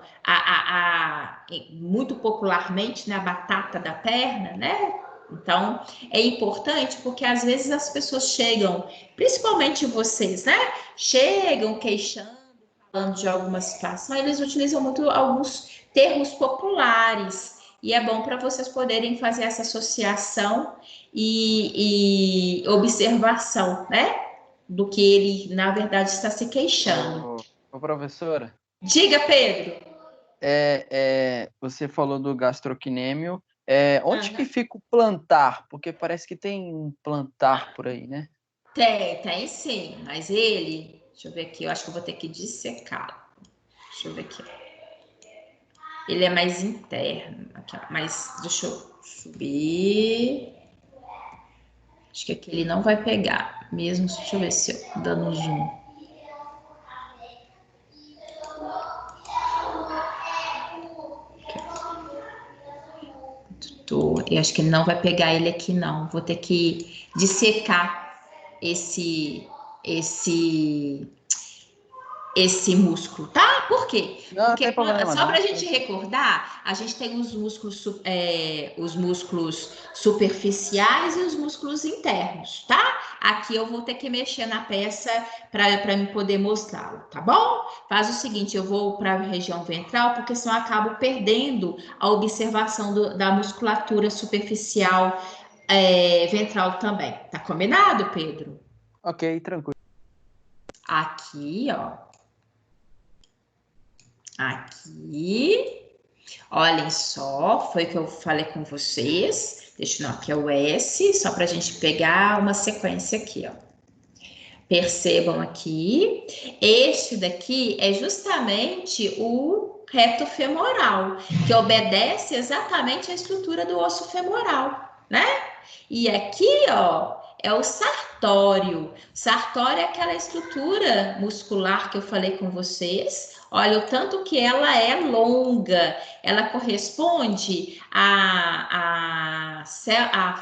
muito popularmente, né, a batata da perna, né? Então, é importante porque às vezes as pessoas chegam, principalmente vocês, né? Chegam queixando, falando de alguma situação, eles utilizam muito alguns termos populares. E é bom para vocês poderem fazer essa associação e observação, né? Do que ele, na verdade, está se queixando. Ô professora. Diga, Pedro. Você falou do gastrocnêmio. Onde que fica o plantar? Porque parece que tem um plantar por aí, né? Tem sim. Mas ele... Deixa eu ver aqui. Eu acho que eu vou ter que dissecar. Deixa eu ver aqui. Ele é mais interno. Aqui, mas deixa eu subir. Acho que aqui ele não vai pegar. Mesmo, deixa eu ver se eu dando zoom. Eu acho que ele não vai pegar ele aqui, não. Vou ter que dissecar esse músculo, tá? Por quê? Não, porque tem problema, só para a gente recordar, a gente tem os músculos superficiais e os músculos internos, tá? Aqui eu vou ter que mexer na peça para me poder mostrá-lo, tá bom? Faz o seguinte, eu vou para a região ventral, porque senão eu acabo perdendo a observação da musculatura superficial ventral também. Tá combinado, Pedro? Ok, tranquilo. Aqui, ó. Aqui, olhem só, foi que eu falei com vocês. Deixa eu não, aqui é o S, só para a gente pegar uma sequência aqui, ó. Percebam aqui, este daqui é justamente o reto femoral, que obedece exatamente à estrutura do osso femoral, né? E aqui, ó, é o sartório. Sartório é aquela estrutura muscular que eu falei com vocês, Olha o tanto que ela é longa. Ela corresponde à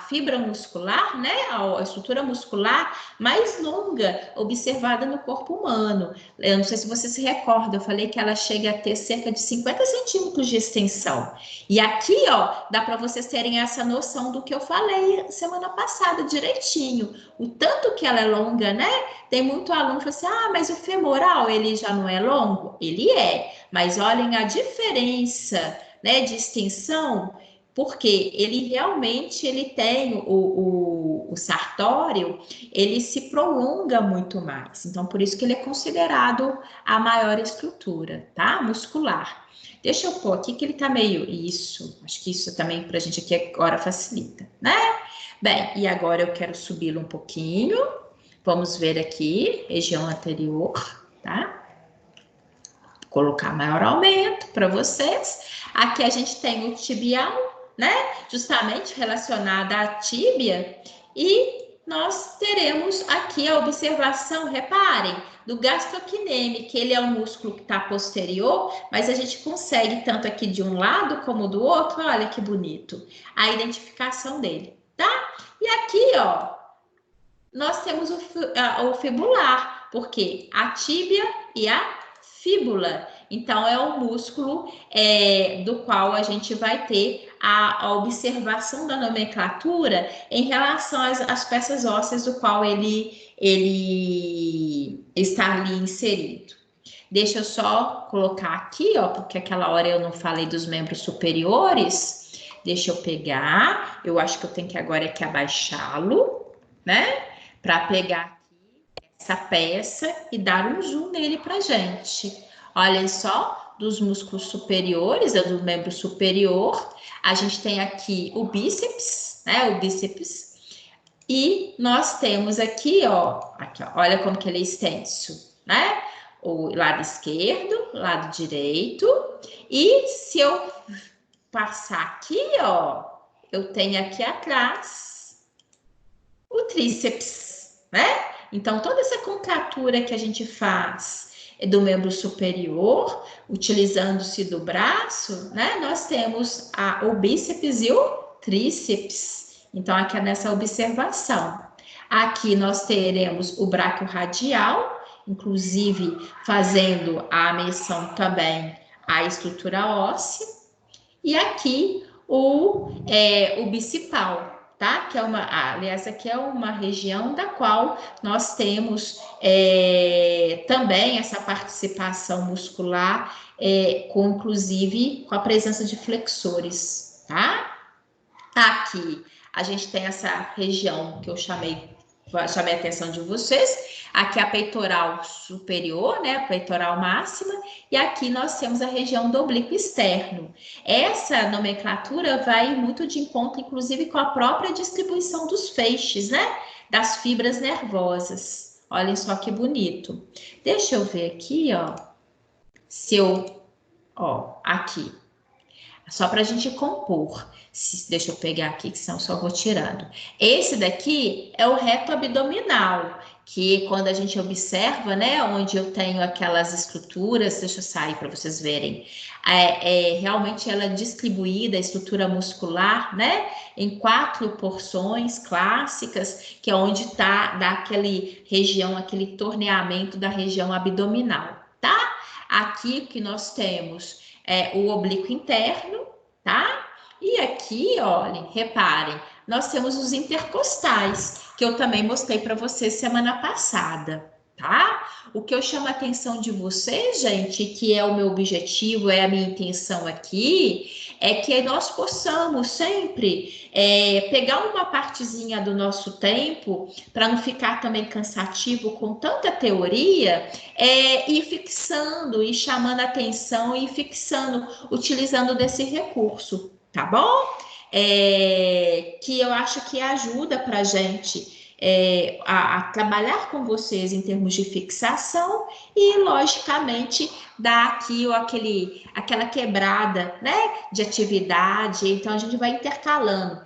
fibra muscular, né? A estrutura muscular mais longa observada no corpo humano. Eu não sei se você se recorda, eu falei que ela chega a ter cerca de 50 centímetros de extensão. E aqui, ó, dá para vocês terem essa noção do que eu falei semana passada, direitinho. O tanto que ela é longa, né? Tem muito aluno que fala assim, mas o femoral, ele já não é longo? Ele é, mas olhem a diferença, né, de extensão, porque ele realmente ele tem o sartório, ele se prolonga muito mais. Então, por isso que ele é considerado a maior estrutura, tá? Muscular. Deixa eu pôr aqui que ele tá meio... Isso, acho que isso também pra gente aqui agora facilita, né? Bem, e agora eu quero subi-lo um pouquinho. Vamos ver aqui, região anterior, tá? Vou colocar maior aumento para vocês. Aqui a gente tem o tibial, né? Justamente relacionado à tíbia. E nós teremos aqui a observação, reparem, do gastrocnêmio, que ele é um músculo que está posterior, mas a gente consegue tanto aqui de um lado como do outro, olha que bonito, a identificação dele, tá? E aqui, ó, nós temos o fibular, porque a tíbia e a fíbula. Então, é o músculo do qual a gente vai ter a observação da nomenclatura em relação às peças ósseas do qual ele está ali inserido. Deixa eu só colocar aqui, ó, porque aquela hora eu não falei dos membros superiores. Deixa eu pegar, eu acho que eu tenho que agora aqui abaixá-lo, né? Para pegar aqui essa peça e dar um zoom nele para gente. Olhem só, dos músculos superiores, do membro superior, a gente tem aqui o bíceps, né? O bíceps. E nós temos aqui, ó, olha como que ele é extenso, né? O lado esquerdo, lado direito. E se eu passar aqui, ó, eu tenho aqui atrás o tríceps, né? Então, toda essa contratura que a gente faz do membro superior, utilizando-se do braço, né? Nós temos o bíceps e o tríceps. Então, aqui é nessa observação. Aqui nós teremos o bráquio radial, inclusive fazendo a menção também à estrutura óssea. E aqui o bicipal, tá? Que é aliás, aqui é uma região da qual nós temos também essa participação muscular, inclusive com a presença de flexores, tá? Aqui a gente tem essa região que eu chamei a atenção de vocês. Aqui a peitoral superior, né, a peitoral máxima, e aqui nós temos a região do oblíquo externo. Essa nomenclatura vai muito de encontro, inclusive, com a própria distribuição dos feixes, né, das fibras nervosas. Olhem só que bonito. Deixa eu ver aqui, ó, aqui, só para a gente compor. Deixa eu pegar aqui, que senão só vou tirando. Esse daqui é o reto abdominal, que quando a gente observa, né, onde eu tenho aquelas estruturas, deixa eu sair para vocês verem, realmente ela é distribuída, a estrutura muscular, né, em 4 porções clássicas, que é onde dá aquele torneamento da região abdominal, tá? Aqui o que nós temos é o oblíquo interno, tá? E aqui, olhem, reparem, nós temos os intercostais, que eu também mostrei para vocês semana passada, tá? O que eu chamo a atenção de vocês, gente, que é o meu objetivo, é a minha intenção aqui, é que nós possamos sempre pegar uma partezinha do nosso tempo, para não ficar também cansativo com tanta teoria, e fixando, e chamando a atenção, e fixando, utilizando desse recurso, tá bom? Que eu acho que ajuda para a gente a trabalhar com vocês em termos de fixação e, logicamente, dar aqui aquela quebrada, né, de atividade. Então, a gente vai intercalando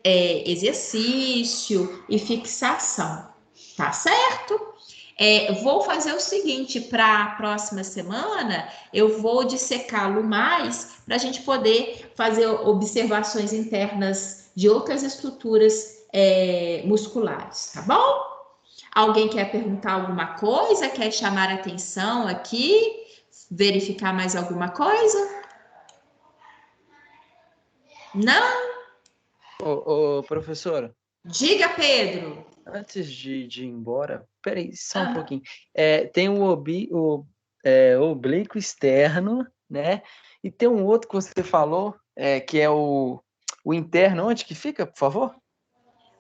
exercício e fixação, tá certo? Vou fazer o seguinte, para a próxima semana, eu vou dissecá-lo mais para a gente poder fazer observações internas de outras estruturas musculares, tá bom? Alguém quer perguntar alguma coisa? Quer chamar a atenção aqui? Verificar mais alguma coisa? Não? Ô, professora, Diga, Pedro. antes de ir embora, peraí, só um Ah. pouquinho. Tem o oblíquo externo, né? E tem um outro que você falou, que é o interno. Onde que fica, por favor?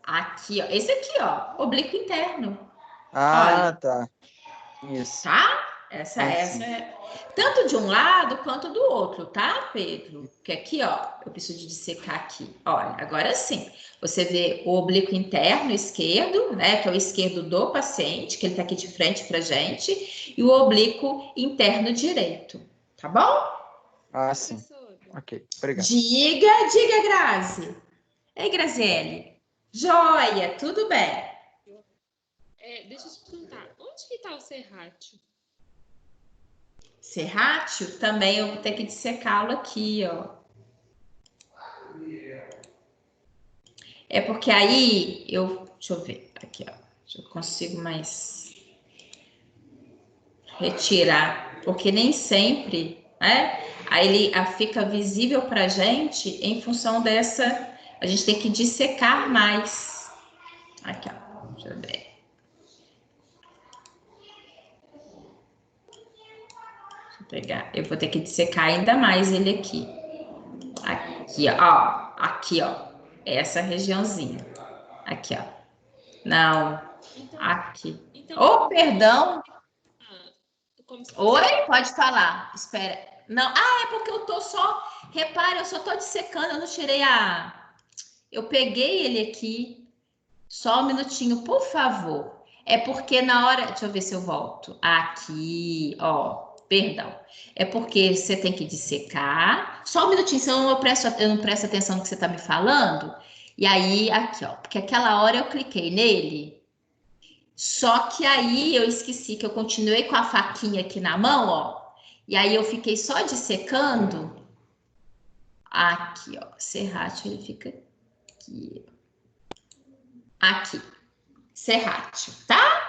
Aqui, ó. Esse aqui, ó. Oblíquo interno. Ah, Olha, tá. Isso. tá? Essa Sim. é tanto de um lado quanto do outro, tá, Pedro? Que aqui, ó, eu preciso de dissecar aqui. Olha, agora sim. Você vê o oblíquo interno esquerdo, né? Que é o esquerdo do paciente, que ele tá aqui de frente pra gente, e o oblíquo interno direito, tá bom? Ah, sim. Ok, obrigado. Diga, Grazi. Ei, Graziele. Joia, tudo bem. Deixa eu te perguntar, onde que tá o serrátil? Serrátil, também eu vou ter que dissecá-lo aqui, ó. Porque aí deixa eu ver aqui, ó. Se eu consigo mais retirar, porque nem sempre, né? Aí ele fica visível pra gente em função dessa. A gente tem que dissecar mais. Aqui, ó. Deixa eu ver. Eu vou ter que dissecar ainda mais ele aqui. Aqui, ó. Aqui, ó. Essa regiãozinha. Aqui, ó. Não. Aqui. Oh, perdão. Como se fosse... Oi? Pode falar. Espera. Não. É porque eu tô só... Repare, eu só tô dissecando. Eu não tirei Eu peguei ele aqui. Só um minutinho, por favor. É porque na hora... Deixa eu ver se eu volto. Aqui, ó. Perdão. É porque você tem que dissecar. Só um minutinho, senão eu não presto atenção no que você tá me falando. E aí, aqui, ó. Porque aquela hora eu cliquei nele. Só que aí eu esqueci que eu continuei com a faquinha aqui na mão, ó. E aí eu fiquei só dissecando. Aqui, ó. Serrátil, ele fica aqui. Aqui. Serrátil, tá?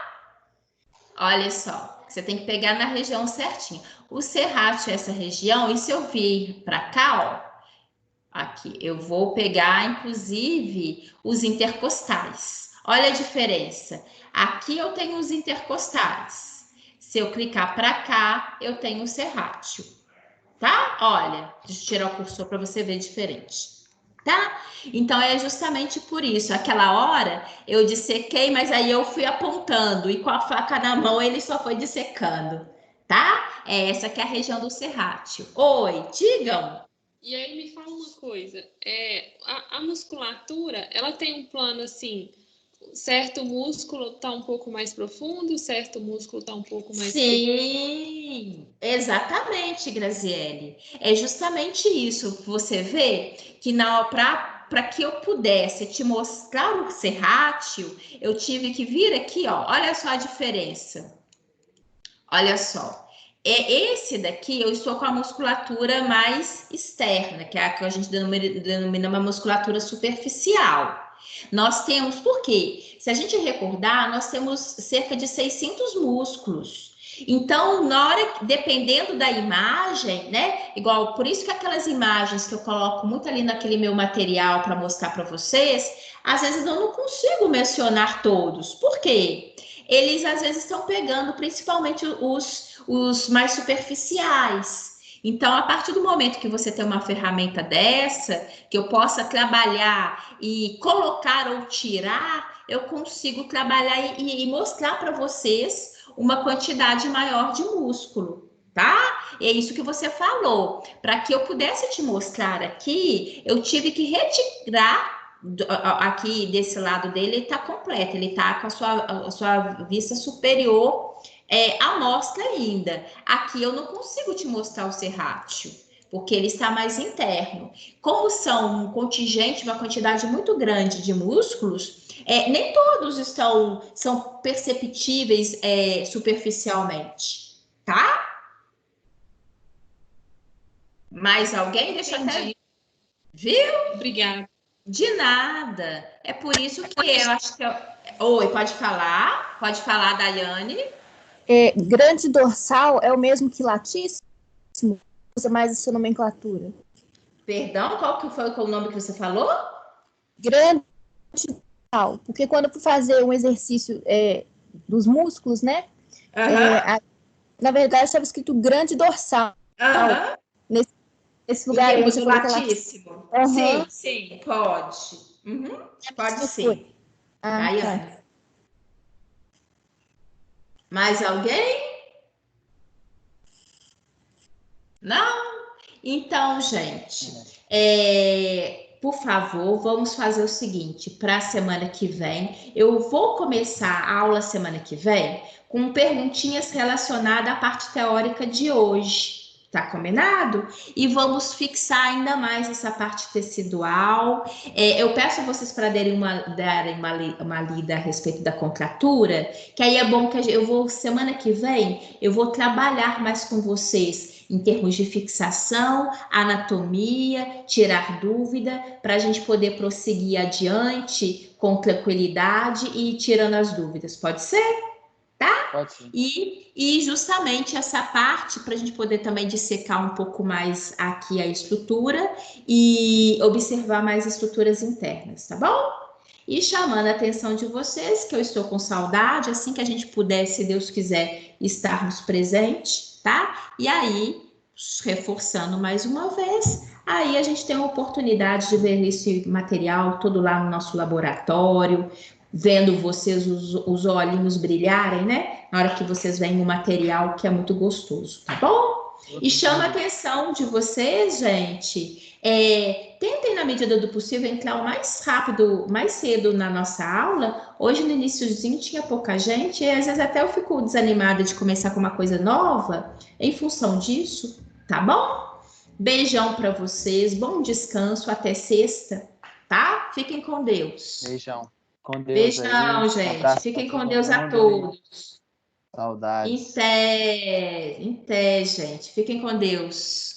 Olha só, você tem que pegar na região certinho. O serrátil é essa região, e se eu vir para cá, ó, aqui, eu vou pegar, inclusive, os intercostais. Olha a diferença. Aqui eu tenho os intercostais. Se eu clicar para cá, eu tenho o serrátil, tá? Olha, deixa eu tirar o cursor para você ver diferente. Tá? Então é justamente por isso. Aquela hora eu dissequei, mas aí eu fui apontando e com a faca na mão ele só foi dissecando, tá? Essa que é a região do serrátil. Oi, digam. E aí me fala uma coisa, a musculatura, ela tem um plano assim, certo músculo está um pouco mais profundo, certo músculo está um pouco mais... Sim, exatamente, Graziele. É justamente isso. Você vê que para que eu pudesse te mostrar o serrátil, eu tive que vir aqui, ó. Olha só a diferença. Olha só. Esse daqui eu estou com a musculatura mais externa, que é a que a gente denomina uma musculatura superficial. Nós temos, por quê? Se a gente recordar, nós temos cerca de 600 músculos. Então, na hora, dependendo da imagem, né? Igual, por isso que aquelas imagens que eu coloco muito ali naquele meu material para mostrar para vocês, às vezes eu não consigo mencionar todos. Por quê? Eles às vezes estão pegando principalmente os mais superficiais. Então, a partir do momento que você tem uma ferramenta dessa, que eu possa trabalhar e colocar ou tirar, eu consigo trabalhar e mostrar para vocês uma quantidade maior de músculo, tá? É isso que você falou. Para que eu pudesse te mostrar aqui, eu tive que retirar aqui desse lado dele, ele está completo, ele está com a sua vista superior à mostra ainda. Aqui eu não consigo te mostrar o serrátil, porque ele está mais interno. Como são um contingente, uma quantidade muito grande de músculos, nem todos são perceptíveis superficialmente, tá? Mais alguém? Deixa eu até... Viu? Obrigada. De nada. É por isso que eu acho que... Oi, pode falar? Pode falar, Daiane? Grande dorsal é o mesmo que latíssimo? Usa mais essa nomenclatura. Perdão, qual que foi o nome que você falou? Grande dorsal. Porque quando eu fui fazer um exercício dos músculos, né? Na verdade, estava escrito grande dorsal. Nesse lugar aí. Do latíssimo. Sim, pode. Pode sim. Daiane. Tá. Mais alguém? Não? Então, gente, por favor, vamos fazer o seguinte, para a semana que vem, eu vou começar a aula semana que vem com perguntinhas relacionadas à parte teórica de hoje. Tá combinado? E vamos fixar ainda mais essa parte tecidual. Eu peço a vocês para darem uma lida a respeito da contratura, que aí é bom que semana que vem, eu vou trabalhar mais com vocês em termos de fixação, anatomia, tirar dúvida, para a gente poder prosseguir adiante com tranquilidade e ir tirando as dúvidas. Pode ser? Tá? Pode sim. E justamente essa parte, para a gente poder também dissecar um pouco mais aqui a estrutura e observar mais estruturas internas, tá bom? E chamando a atenção de vocês, que eu estou com saudade, assim que a gente puder, se Deus quiser, estarmos presentes, tá? E aí, reforçando mais uma vez, aí a gente tem a oportunidade de ver esse material todo lá no nosso laboratório, vendo vocês os olhinhos brilharem, né? Na hora que vocês veem o material, que é muito gostoso, tá bom? E chama a atenção de vocês, gente. Tentem, na medida do possível, entrar o mais rápido, mais cedo na nossa aula. Hoje, no iniciozinho, tinha pouca gente, e às vezes até eu fico desanimada de começar com uma coisa nova, em função disso, tá bom? Beijão para vocês, bom descanso, até sexta, tá? Fiquem com Deus. Beijão. Com Deus. Beijão, gente. Fiquem com Deus a todos. Saudades. Em pé, gente. Fiquem com Deus.